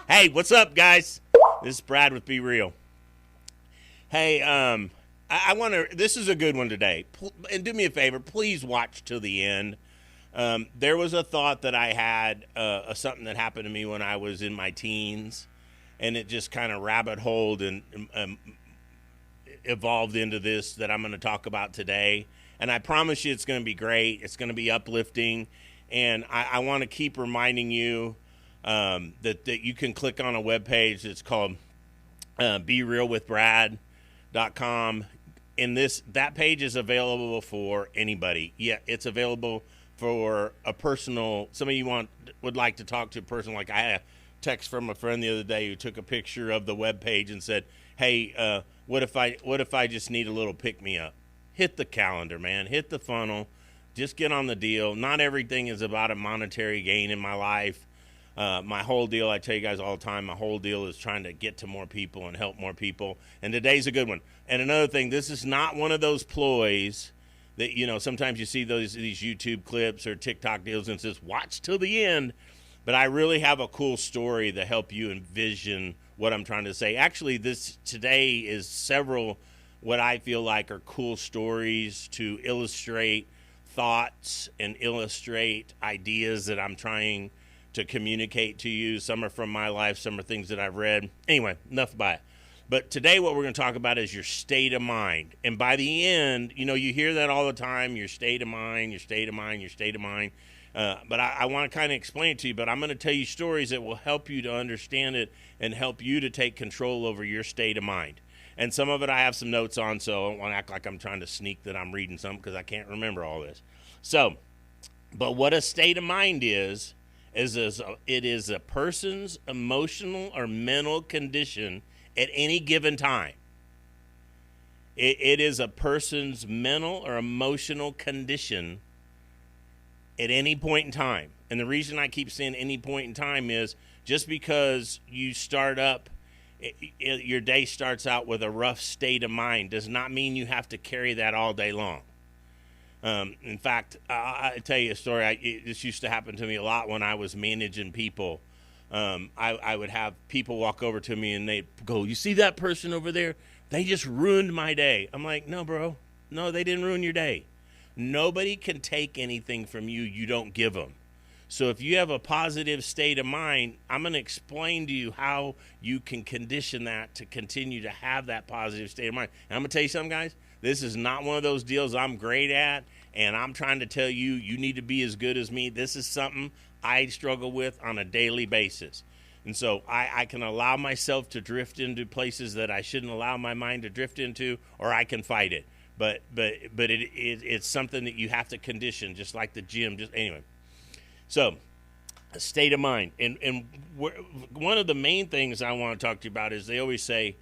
Hey, what's up, guys? This is Brad with Be Real. Hey, I want to. This is a good one today. And do me a favor, please watch till the end. There was a thought that I had, something that happened to me when I was in my teens, and it just kind of rabbit holed and evolved into this that I'm going to talk about today. And I promise you, it's going to be great. It's going to be uplifting, and I want to keep reminding you. That you can click on a webpage that's called BeRealWithBrad.com. And that page is available for anybody. Yeah, it's available for a personal. Some of you would like to talk to a person. Like I had a text from a friend the other day who took a picture of the webpage and said, "Hey, what if I just need a little pick me up?" Hit the calendar, man. Hit the funnel. Just get on the deal. Not everything is about a monetary gain in my life. My whole deal, I tell you guys all the time, my whole deal is trying to get to more people and help more people. And today's a good one. And another thing, this is not one of those ploys that, sometimes you see these YouTube clips or TikTok deals and it says, watch till the end. But I really have a cool story to help you envision what I'm trying to say. Actually, this today is several what I feel like are cool stories to illustrate thoughts and illustrate ideas that I'm trying to communicate to you. Some are from my life, some are things that I've read. Anyway, enough about it. But today what we're going to talk about is your state of mind. And by the end, you hear that all the time, your state of mind, your state of mind, your state of mind. But I want to kind of explain it to you, but I'm going to tell you stories that will help you to understand it and help you to take control over your state of mind. And some of it I have some notes on, so I don't want to act like I'm trying to sneak that I'm reading something because I can't remember all this. So, but what a state of mind is it is a person's emotional or mental condition at any given time. It is a person's mental or emotional condition at any point in time. And the reason I keep saying any point in time is just because you start up, your day starts out with a rough state of mind does not mean you have to carry that all day long. In fact, I tell you a story. This used to happen to me a lot when I was managing people. I would have people walk over to me and they'd go, "You see that person over there? They just ruined my day." I'm like, "No, bro. No, they didn't ruin your day. Nobody can take anything from you don't give them. So if you have a positive state of mind, I'm going to explain to you how you can condition that to continue to have that positive state of mind. And I'm going to tell you something, guys. This is not one of those deals I'm great at, and I'm trying to tell you, you need to be as good as me. This is something I struggle with on a daily basis. And so I can allow myself to drift into places that I shouldn't allow my mind to drift into, or I can fight it. But it's something that you have to condition, just like the gym. Anyway. So, a state of mind. And one of the main things I want to talk to you about is they always say,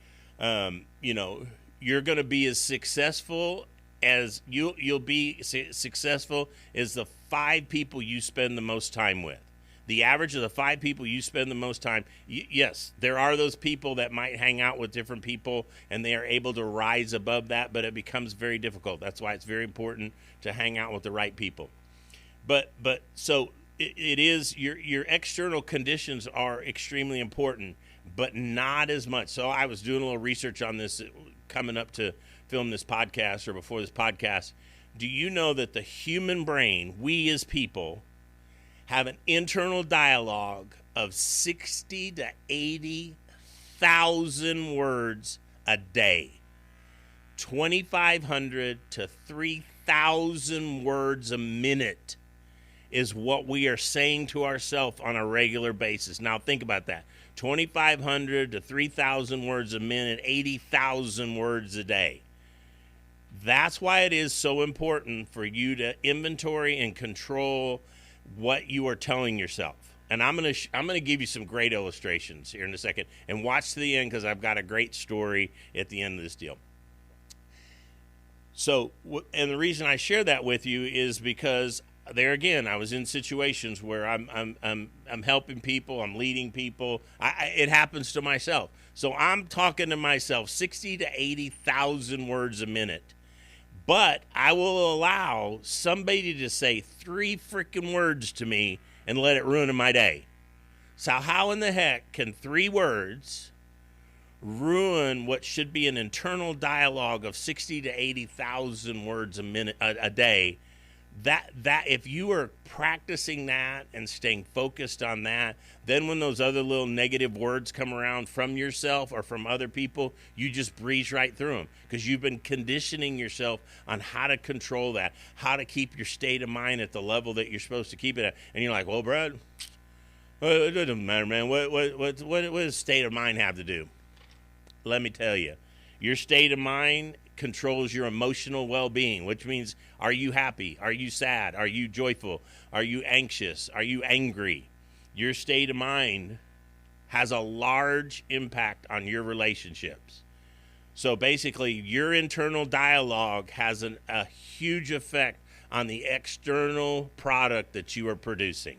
you're going to be as successful as you'll be successful as the 5 people you spend the most time with. The average of the 5 people you spend the most time. Yes, there are those people that might hang out with different people and they are able to rise above that, but it becomes very difficult. That's why it's very important to hang out with the right people. But so it is your external conditions are extremely important, but not as much. So I was doing a little research on this coming up to film this podcast or before this podcast. Do you know that the human brain, we as people, have an internal dialogue of 60 to 80,000 words a day? 2,500 to 3,000 words a minute is what we are saying to ourselves on a regular basis. Now think about that. 2,500 to 3,000 words a minute, 80,000 words a day. That's why it is so important for you to inventory and control what you are telling yourself. And I'm gonna give you some great illustrations here in a second. And watch to the end because I've got a great story at the end of this deal. So, and the reason I share that with you is because there again, I was in situations where I'm helping people, I'm leading people. It happens to myself. So I'm talking to myself 60 to 80,000 words a minute. But I will allow somebody to say 3 freaking words to me and let it ruin my day. So how in the heck can 3 words ruin what should be an internal dialogue of 60 to 80,000 words a day? That if you are practicing that and staying focused on that, then when those other little negative words come around from yourself or from other people, you just breeze right through them, because you've been conditioning yourself on how to control that, how to keep your state of mind at the level that you're supposed to keep it at. And you're like, well, Brad, it doesn't matter, man. What does state of mind have to do? Let me tell you, your state of mind controls your emotional well-being, which means, are you happy? Are you sad? Are you joyful? Are you anxious? Are you angry? Your state of mind has a large impact on your relationships. So basically, your internal dialogue has a huge effect on the external product that you are producing.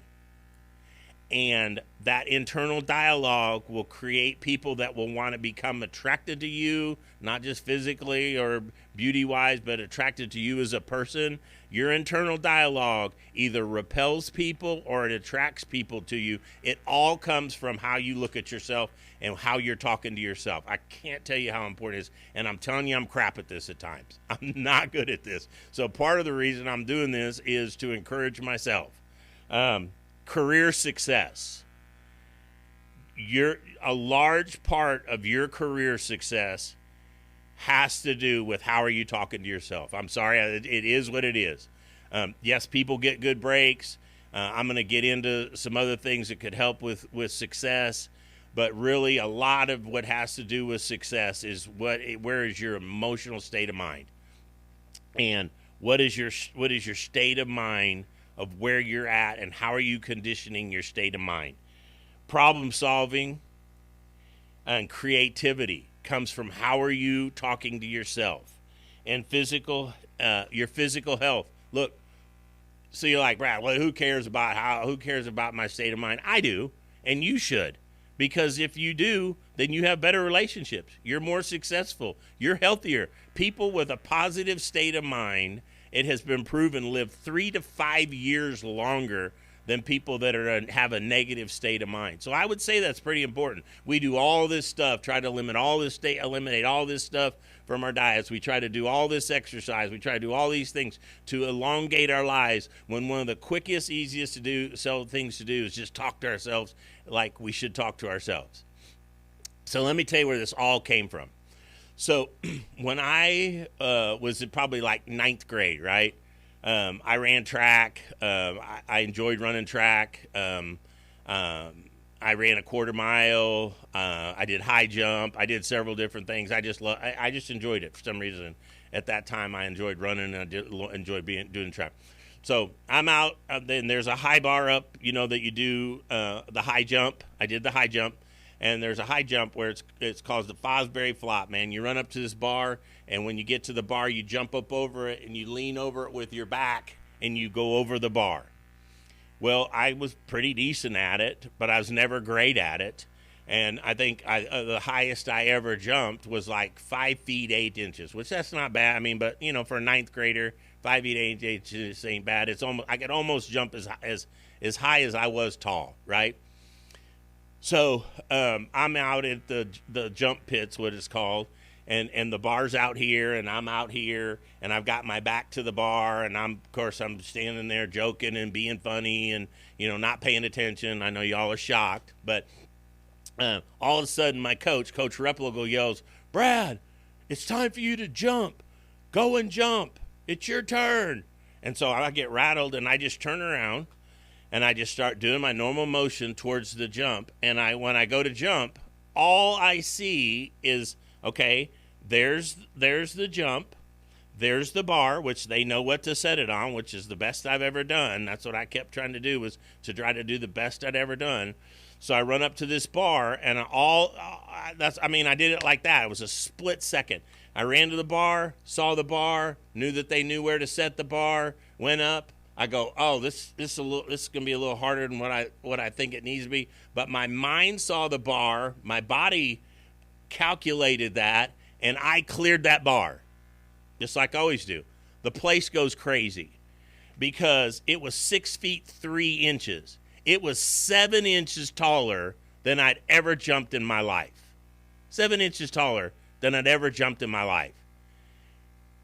And that internal dialogue will create people that will want to become attracted to you, not just physically or beauty-wise, but attracted to you as a person. Your internal dialogue either repels people or it attracts people to you. It all comes from how you look at yourself and how you're talking to yourself. I can't tell you how important it is. And I'm telling you, I'm crap at this at times. I'm not good at this. So part of the reason I'm doing this is to encourage myself. Career success. A large part of your career success has to do with how are you talking to yourself. I'm sorry, it is what it is. Yes, people get good breaks. I'm going to get into some other things that could help with success, but really a lot of what has to do with success is where is your emotional state of mind, and what is your state of mind of where you're at, and how are you conditioning your state of mind. Problem solving and creativity comes from how are you talking to yourself. And your physical health. Look, so you're like, Brad, well, who cares about my state of mind? I do, and you should. Because if you do, then you have better relationships. You're more successful. You're healthier. People with a positive state of mind, it has been proven, live 3 to 5 years longer than people that have a negative state of mind. So I would say that's pretty important. We do all this stuff, try to eliminate all this stuff from our diets. We try to do all this exercise. We try to do all these things to elongate our lives, when one of the quickest, easiest things to do is just talk to ourselves like we should talk to ourselves. So let me tell you where this all came from. So when I was in probably like 9th grade, right? I ran track. I enjoyed running track. I ran a quarter mile. I did high jump. I did several different things. I just enjoyed it for some reason. At that time, I enjoyed running, and I enjoyed doing track. So I'm out. Then there's a high bar up, that you do the high jump. I did the high jump. And there's a high jump where it's called the Fosbury Flop, man. You run up to this bar, and when you get to the bar, you jump up over it, and you lean over it with your back, and you go over the bar. Well, I was pretty decent at it, but I was never great at it. And I think the highest I ever jumped was like 5 feet 8 inches, which that's not bad. I mean, but for a 9th grader, 5 feet 8 inches ain't bad. I could almost jump as high as I was tall, right? So I'm out at the jump pits, what it's called, and the bar's out here, and I'm out here, and I've got my back to the bar, and I'm standing there joking and being funny and, not paying attention. I know y'all are shocked, but all of a sudden my Coach Repligo, yells, Brad, it's time for you to jump. Go and jump. It's your turn. And so I get rattled, and I just turn around. And I just start doing my normal motion towards the jump. And when I go to jump, all I see is, okay, there's the jump. There's the bar, which they know what to set it on, which is the best I've ever done. That's what I kept trying to do, was to try to do the best I'd ever done. So I run up to this bar, and I did it like that. It was a split second. I ran to the bar, saw the bar, knew that they knew where to set the bar, went up. I go, oh, this is going to be a little harder than what I think it needs to be. But my mind saw the bar, my body calculated that, and I cleared that bar, just like I always do. The place goes crazy because it was 6 feet 3 inches. It was 7 inches taller than I'd ever jumped in my life. 7 inches taller than I'd ever jumped in my life.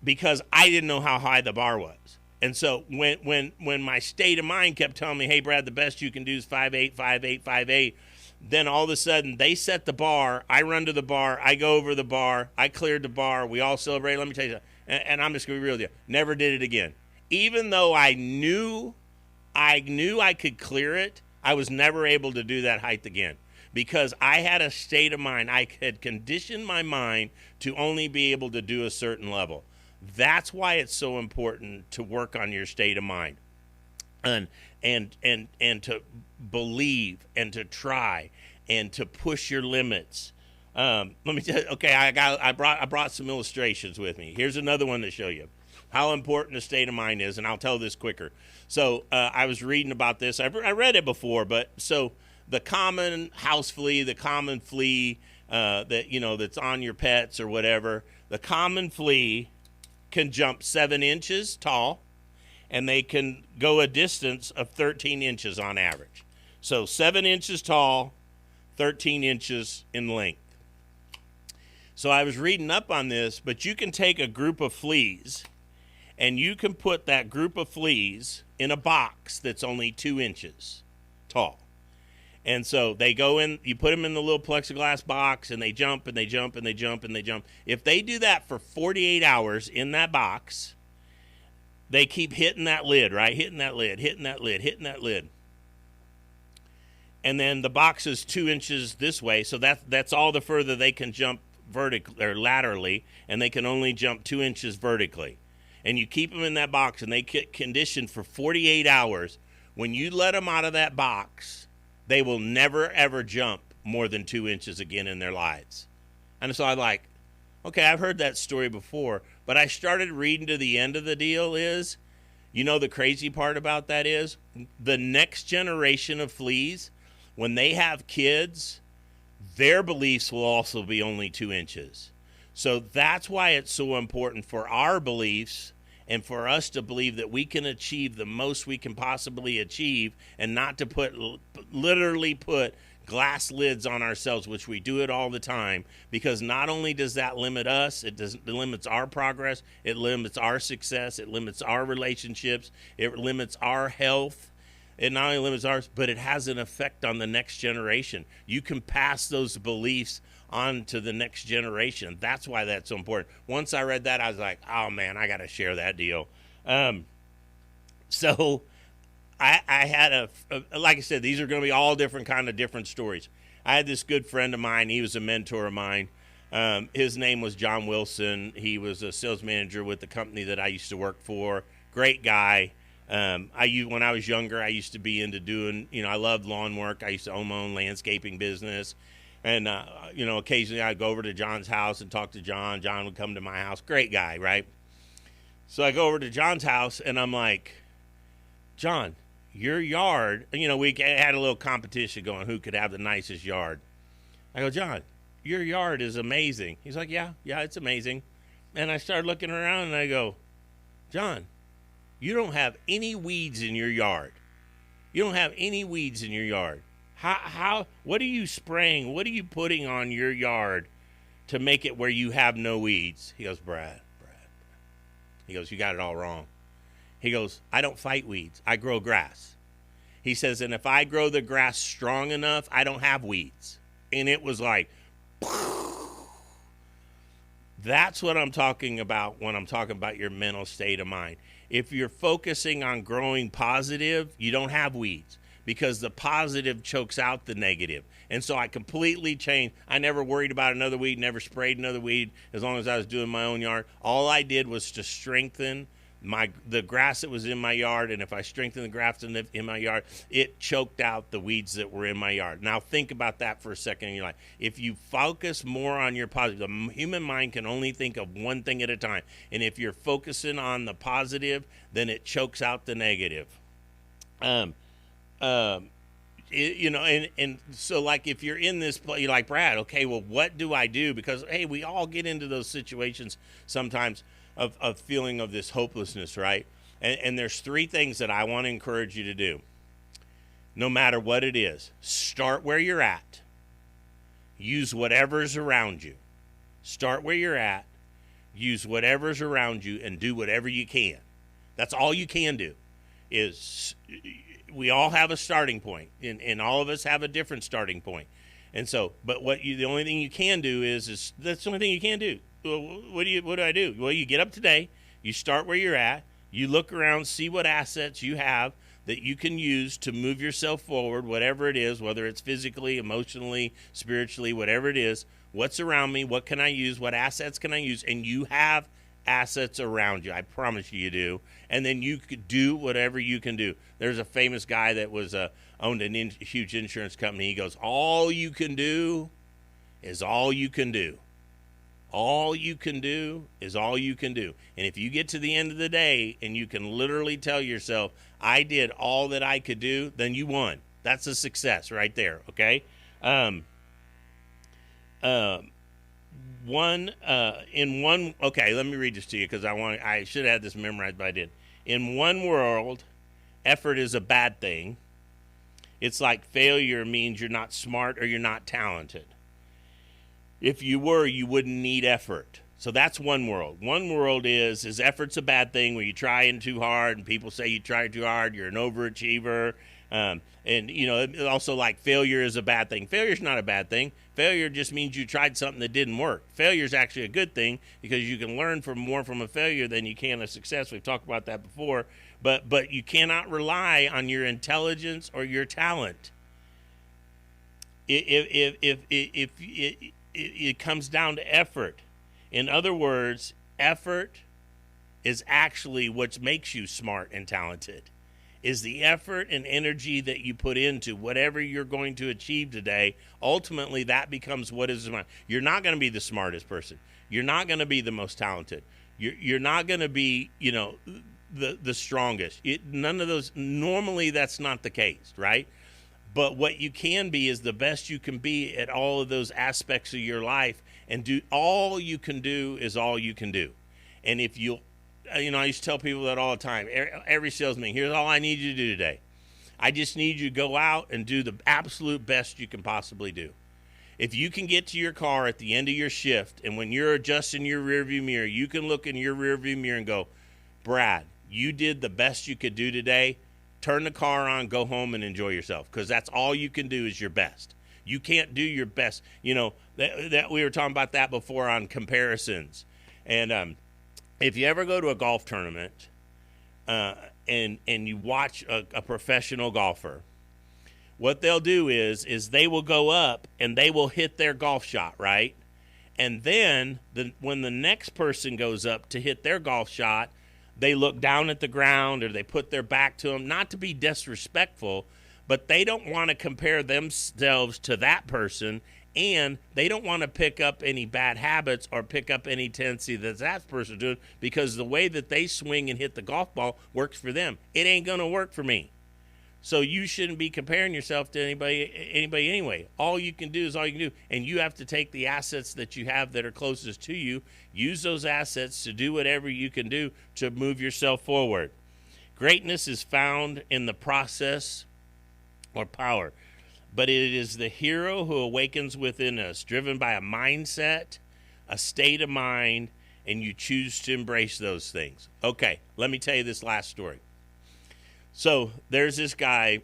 Because I didn't know how high the bar was. And so when my state of mind kept telling me, hey, Brad, the best you can do is 5'8", 5'8", 5'8", then all of a sudden they set the bar. I run to the bar. I go over the bar. I cleared the bar. We all celebrate. Let me tell you something. And I'm just going to be real with you. Never did it again. Even though I knew I could clear it, I was never able to do that height again. Because I had a state of mind. I had conditioned my mind to only be able to do a certain level. That's why it's so important to work on your state of mind, and to believe and to try and to push your limits. Let me tell you. Okay, I brought some illustrations with me. Here's another one to show you how important the state of mind is, and I'll tell this quicker. So I was reading about this. I read it before, but so the common house flea, the common flea that's on your pets or whatever, the common flea can jump 7 inches tall, and they can go a distance of 13 inches on average. So 7 inches tall, 13 inches in length. So I was reading up on this, but you can take a group of fleas, and you can put that group of fleas in a box that's only 2 inches tall. And so they go in, you put them in the little plexiglass box, and they jump, and they jump, and they jump, and they jump. If they do that for 48 hours in that box, they keep hitting that lid, right? Hitting that lid, hitting that lid, hitting that lid. And then the box is 2 inches this way, so that's all the further they can jump vertically or laterally, and they can only jump 2 inches vertically. And you keep them in that box, and they get conditioned for 48 hours. When you let them out of that box, they will never, ever jump more than 2 inches again in their lives. And so I'm like, okay, I've heard that story before, but I started reading to the end of the deal is, the crazy part about that is, the next generation of fleas, when they have kids, their beliefs will also be only 2 inches. So that's why it's so important for our beliefs and for us to believe that we can achieve the most we can possibly achieve, and not to literally put glass lids on ourselves, which we do it all the time, because not only does that limit us, it limits our progress, it limits our success, it limits our relationships, it limits our health. It not only limits ours, but it has an effect on the next generation. You can pass those beliefs on to the next generation. That's why that's so important. Once I read that, I was like, oh man, I got to share that deal. So I had like I said, these are going to be all different stories. I had this good friend of mine. He was a mentor of mine. His name was John Wilson. He was a sales manager with the company that I used to work for. Great guy. When I was younger, I used to be into doing, I loved lawn work. I used to own my own landscaping business. And, occasionally I'd go over to John's house and talk to John. John would come to my house. Great guy, right? So I go over to John's house, and I'm like, John, your yard, we had a little competition going, who could have the nicest yard. I go, John, your yard is amazing. He's like, yeah, it's amazing. And I started looking around, and I go, John, you don't have any weeds in your yard. You don't have any weeds in your yard. What are you spraying? What are you putting on your yard to make it where you have no weeds? He goes, Brad. He goes, you got it all wrong. He goes, I don't fight weeds. I grow grass. He says, and if I grow the grass strong enough, I don't have weeds. And it was like, that's what I'm talking about when I'm talking about your mental state of mind. If you're focusing on growing positive, you don't have weeds, because the positive chokes out the negative. And so I completely changed. I never worried about another weed, never sprayed another weed as long as I was doing my own yard. All I did was to strengthen the grass that was in my yard, and if I strengthened the grass in my yard, it choked out the weeds that were in my yard. Now think about that for a second in your life. If you focus more on your positive, the human mind can only think of one thing at a time. And if you're focusing on the positive, then it chokes out the negative. And so like if you're in this place, you're like, Brad, okay, well, what do I do? Because, hey, we all get into those situations sometimes of feeling of this hopelessness, right? And there's 3 things that I want to encourage you to do. no matter what it is. Start where you're at. Use whatever's around you. Start where you're at. Use whatever's around you and do whatever you can. That's all you can do. Is we all have a starting point, and all of us have a different starting point. And so, but the only thing you can do is that's the only thing you can do. What do I do? Well, you get up today, you start where you're at, you look around, see what assets you have that you can use to move yourself forward, whatever it is, whether it's physically, emotionally, spiritually, whatever it is. What's around me? What can I use? What assets can I use? And you have assets around you. I promise you do. And then you could do whatever you can do. There's a famous guy that was owned a huge insurance company. He goes, all you can do is all you can do. All you can do is all you can do. And if you get to the end of the day and you can literally tell yourself, I did all that I could do, then you won. That's a success right there, okay? Okay, let me read this to you because I should have had this memorized, but I did. In one world, effort is a bad thing. It's like failure means you're not smart or you're not talented. If you were, you wouldn't need effort. So that's one world. One world is effort's a bad thing where you trying too hard and people say you try too hard, you're an overachiever. And, also like failure is a bad thing. Failure is not a bad thing. Failure just means you tried something that didn't work. Failure is actually a good thing because you can learn more from a failure than you can a success. We've talked about that before. But you cannot rely on your intelligence or your talent. It comes down to effort. In other words, effort is actually what makes you smart and talented. Is the effort and energy that you put into whatever you're going to achieve today. Ultimately, that becomes what is smart. You're not going to be the smartest person. You're not going to be the most talented. You're not going to be, the strongest. None of those. Normally, that's not the case, right? But what you can be is the best you can be at all of those aspects of your life, and do all you can do is all you can do. And if you, I used to tell people that all the time. Every salesman, here's all I need you to do today. I just need you to go out and do the absolute best you can possibly do. If you can get to your car at the end of your shift, and when you're adjusting your rearview mirror, you can look in your rearview mirror and go, Brad, you did the best you could do today. Turn the car on, go home, and enjoy yourself, because that's all you can do is your best. You can't do your best. That we were talking about that before on comparisons. And if you ever go to a golf tournament and you watch a professional golfer, what they'll do is they will go up and they will hit their golf shot, right? And then when the next person goes up to hit their golf shot, they look down at the ground or they put their back to them, not to be disrespectful, but they don't want to compare themselves to that person, and they don't want to pick up any bad habits or pick up any tendency that person doing, because the way that they swing and hit the golf ball works for them. It ain't going to work for me. So you shouldn't be comparing yourself to anybody anyway. All you can do is all you can do. And you have to take the assets that you have that are closest to you, use those assets to do whatever you can do to move yourself forward. Greatness is found in the process or power, but it is the hero who awakens within us, driven by a mindset, a state of mind, and you choose to embrace those things. Okay, let me tell you this last story. So there's this guy,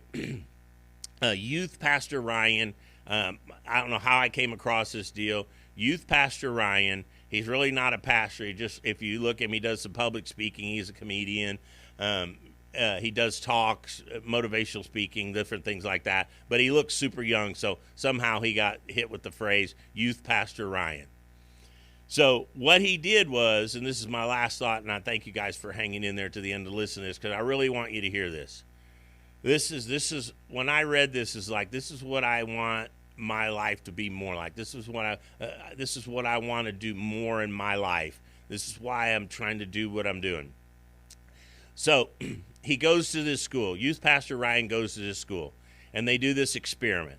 Youth Pastor Ryan. I don't know how I came across this deal. Youth Pastor Ryan. He's really not a pastor. If you look at him, he does some public speaking. He's a comedian. He does talks, motivational speaking, different things like that. But he looks super young, so somehow he got hit with the phrase Youth Pastor Ryan. So what he did was, and this is my last thought, and I thank you guys for hanging in there to the end to listen to this, because I really want you to hear this. This is when I read this, is like, this is what I want my life to be more like. This is what I want to do more in my life. This is why I'm trying to do what I'm doing. So he goes to this school. Youth Pastor Ryan goes to this school, and they do this experiment.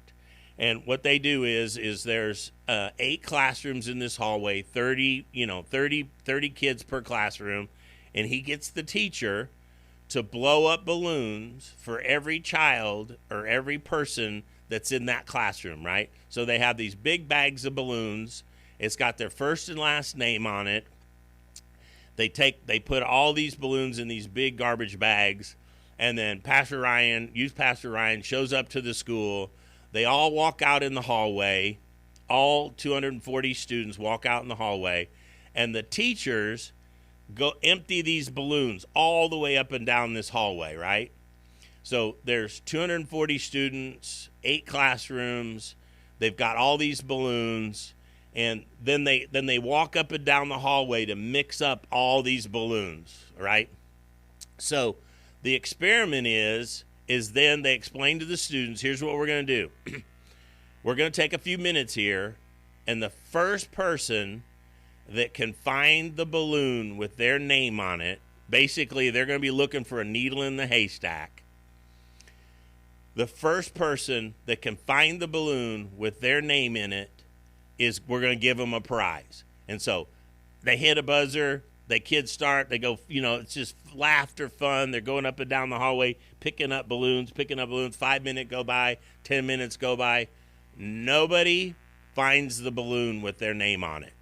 And what they do is there's 8 classrooms in this hallway, 30 kids per classroom, and he gets the teacher to blow up balloons for every child or every person that's in that classroom, right? So they have these big bags of balloons. It's got their first and last name on it. They put all these balloons in these big garbage bags, and then youth Pastor Ryan shows up to the school. They all walk out in the hallway. All 240 students walk out in the hallway, and the teachers go empty these balloons all the way up and down this hallway, right? So there's 240 students, 8 classrooms. They've got all these balloons, and then they walk up and down the hallway to mix up all these balloons, right? So the experiment is then they explain to the students, here's what we're going to do. We're going to take a few minutes here, and the first person that can find the balloon with their name on it, basically they're going to be looking for a needle in the haystack. The first person that can find the balloon with their name in it we're going to give them a prize. And so they hit a buzzer, the kids start, they go, it's just laughter, fun. They're going up and down the hallway, picking up balloons. 5 minutes go by, 10 minutes go by. Nobody finds the balloon with their name on it.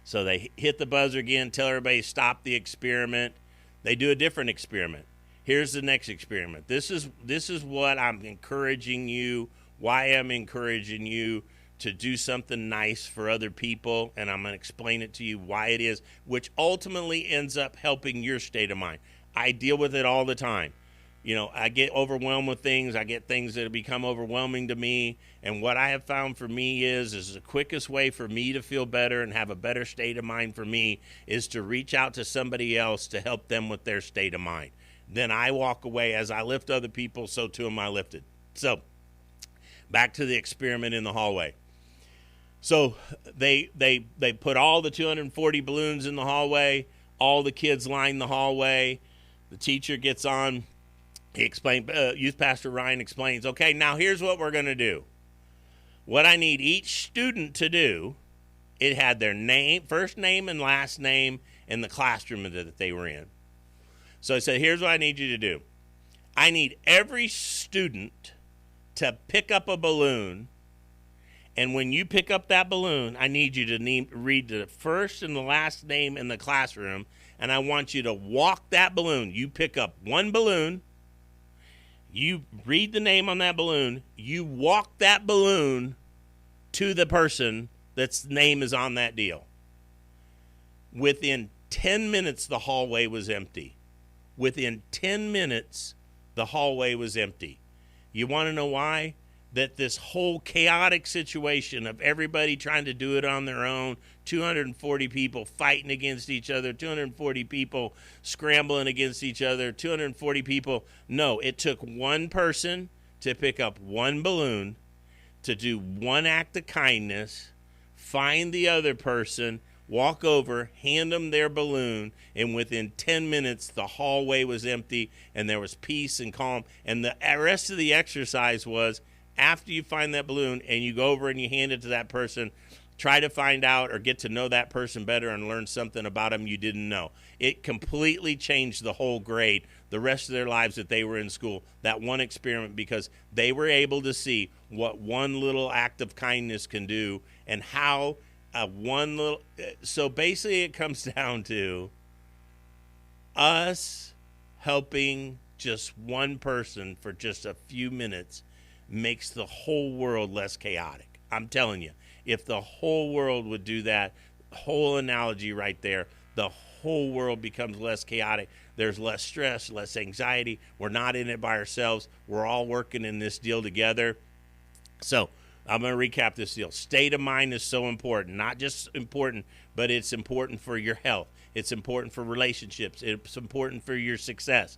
So they hit the buzzer again, tell everybody stop the experiment. They do a different experiment. Here's the next experiment. This is what I'm encouraging you, why I'm encouraging you to do something nice for other people, and I'm going to explain it to you why it is, which ultimately ends up helping your state of mind. I deal with it all the time. I get overwhelmed with things. I get things that have become overwhelming to me. And what I have found for me is the quickest way for me to feel better and have a better state of mind for me is to reach out to somebody else to help them with their state of mind. Then I walk away. As I lift other people, so too am I lifted. So back to the experiment in the hallway. So they put all the 240 balloons in the hallway. All the kids line the hallway. The teacher gets on. He explained, Youth Pastor Ryan explains, okay, now here's what we're going to do. What I need each student to do, it had their name, first name and last name, in the classroom that they were in. So I said, here's what I need you to do. I need every student to pick up a balloon, and when you pick up that balloon, I need you to read the first and the last name in the classroom, and I want you to walk that balloon. You pick up one balloon, you read the name on that balloon, you walk that balloon to the person that's name is on that deal. Within 10 minutes, the hallway was empty. Within 10 minutes, the hallway was empty. You want to know why? That this whole chaotic situation of everybody trying to do it on their own, 240 people fighting against each other, 240 people scrambling against each other, 240 people. No, it took one person to pick up one balloon, to do one act of kindness, find the other person, walk over, hand them their balloon, and within 10 minutes, the hallway was empty, and there was peace and calm. And the rest of the exercise was, after you find that balloon and you go over and you hand it to that person, try to find out or get to know that person better and learn something about them you didn't know. It completely changed the whole grade, the rest of their lives that they were in school, that one experiment, because they were able to see what one little act of kindness can do and how one little. So basically it comes down to us helping just one person for just a few minutes makes the whole world less chaotic. I'm telling you, if the whole world would do that, whole analogy right there, the whole world becomes less chaotic. There's less stress, less anxiety. We're not in it by ourselves. We're all working in this deal together. So I'm going to recap this deal. State of mind is so important. Not just important, but it's important for your health. It's important for relationships. It's important for your success.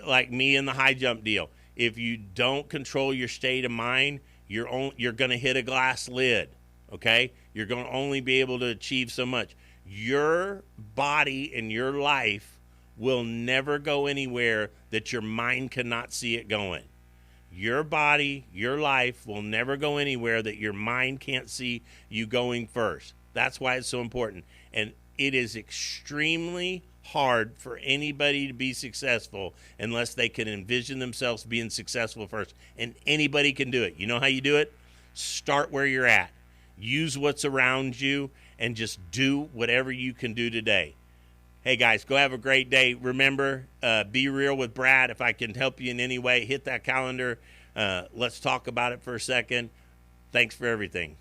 Like me in the high jump deal. If you don't control your state of mind, you're going to hit a glass lid, okay? You're going to only be able to achieve so much. Your body and your life will never go anywhere that your mind cannot see it going. Your body, your life will never go anywhere that your mind can't see you going first. That's why it's so important. And it is extremely hard for anybody to be successful unless they can envision themselves being successful first. And anybody can do it. You know how you do it? Start where you're at. Use what's around you and just do whatever you can do today. Hey, guys, go have a great day. Remember, be real with Brad. If I can help you in any way, hit that calendar. Let's talk about it for a second. Thanks for everything.